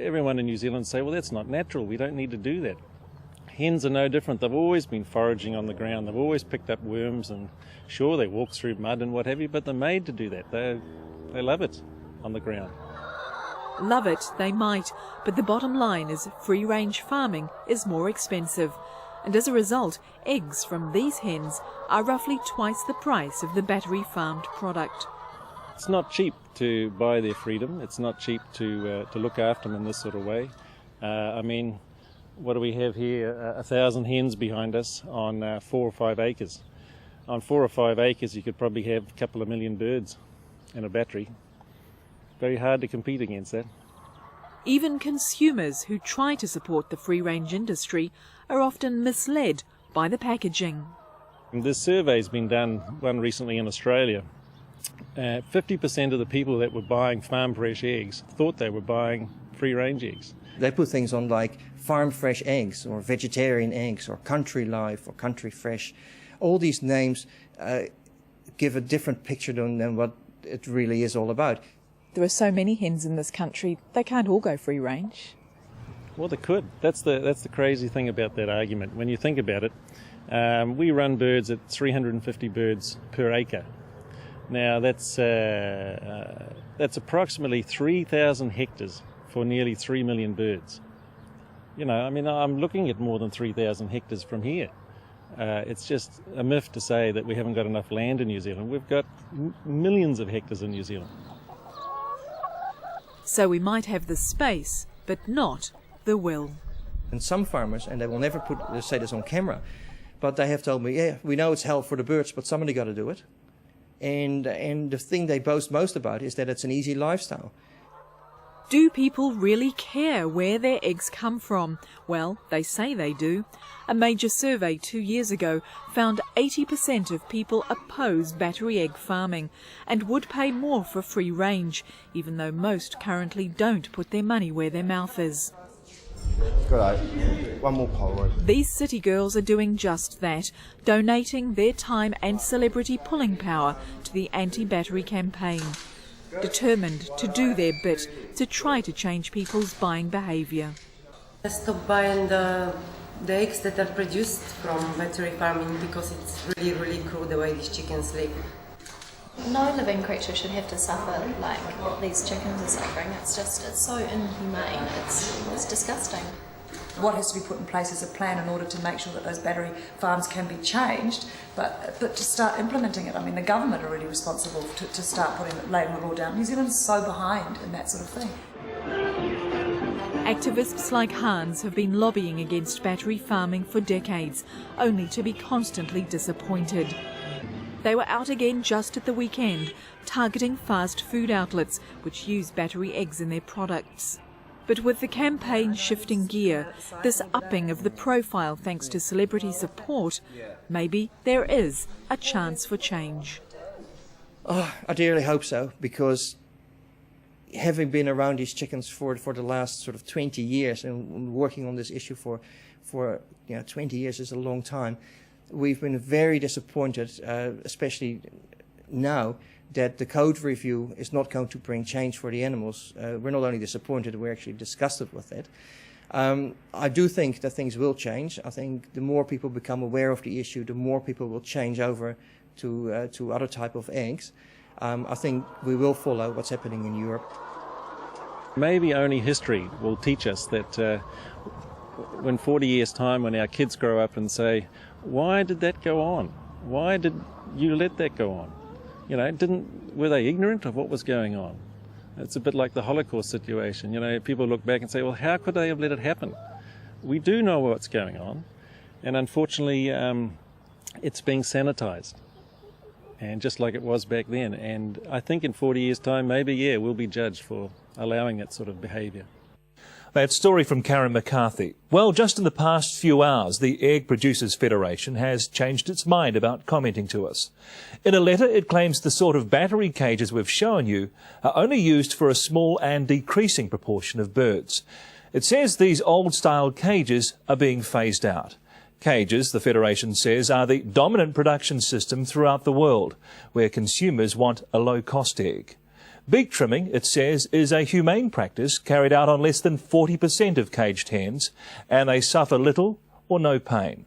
everyone in New Zealand say, well, that's not natural, we don't need to do that. Hens are no different. They've always been foraging on the ground. They've always picked up worms, and sure, they walk through mud and what have you, but they're made to do that. They love it on the ground. Love it, they might, but the bottom line is free-range farming is more expensive. And as a result, eggs from these hens are roughly twice the price of the battery-farmed product. It's not cheap to buy their freedom. It's not cheap to look after them in this sort of way. I mean, what do we have here? 1,000 hens behind us on 4 or 5 acres. On 4 or 5 acres, you could probably have a couple of million birds in a battery. Very hard to compete against that. Even consumers who try to support the free-range industry are often misled by the packaging. This survey's been done, one recently in Australia. 50% of the people that were buying farm fresh eggs thought they were buying free-range eggs. They put things on like farm fresh eggs or vegetarian eggs or country life or country fresh. All these names give a different picture than what it really is all about. There are so many hens in this country, they can't all go free range. Well, they could. That's the crazy thing about that argument. When you think about it, we run birds at 350 birds per acre. Now that's approximately 3,000 hectares for nearly 3 million birds. You know, I mean, I'm looking at more than 3,000 hectares from here. It's just a myth to say that we haven't got enough land in New Zealand. We've got millions of hectares in New Zealand. So we might have the space, but not the will. And some farmers, and they will never say this on camera, but they have told me, yeah, we know it's hell for the birds, but somebody got to do it. And the thing they boast most about is that it's an easy lifestyle. Do people really care where their eggs come from? Well, they say they do. A major survey 2 years ago found 80% of people oppose battery egg farming and would pay more for free range, even though most currently don't put their money where their mouth is. Good. One more Polaroid. These city girls are doing just that, donating their time and celebrity pulling power to the anti-battery campaign, determined to do their bit to try to change people's buying behaviour. Stop buying the eggs that are produced from battery farming because it's really, really cruel the way these chickens live. No living creature should have to suffer like what these chickens are suffering. It's so inhumane. It's disgusting. What has to be put in place is a plan in order to make sure that those battery farms can be changed, but to start implementing it. I mean, the government are really responsible to start laying the law down. New Zealand's so behind in that sort of thing. Activists like Hans have been lobbying against battery farming for decades, only to be constantly disappointed. They were out again just at the weekend, targeting fast food outlets which use battery eggs in their products. But with the campaign shifting gear, this upping of the profile thanks to celebrity support, maybe there is a chance for change. Oh, I dearly hope so, because having been around these chickens for the last sort of 20 years and working on this issue for 20 years is a long time, we've been very disappointed, especially now, that the code review is not going to bring change for the animals. We're not only disappointed, we're actually disgusted with it. I do think that things will change. I think the more people become aware of the issue, the more people will change over to other type of eggs. I think we will follow what's happening in Europe. Maybe only history will teach us that when 40 years' time, when our kids grow up and say, why did that go on? Why did you let that go on? You know, were they ignorant of what was going on? It's a bit like the Holocaust situation. You know, people look back and say, well, how could they have let it happen? We do know what's going on, and unfortunately, it's being sanitized, and just like it was back then. And I think in 40 years' time, maybe, we'll be judged for allowing that sort of behaviour. That story from Karen McCarthy. Well, just in the past few hours, the Egg Producers Federation has changed its mind about commenting to us. In a letter, it claims the sort of battery cages we've shown you are only used for a small and decreasing proportion of birds. It says these old-style cages are being phased out. Cages, the Federation says, are the dominant production system throughout the world, where consumers want a low-cost egg. Beak trimming, it says, is a humane practice carried out on less than 40% of caged hens, and they suffer little or no pain.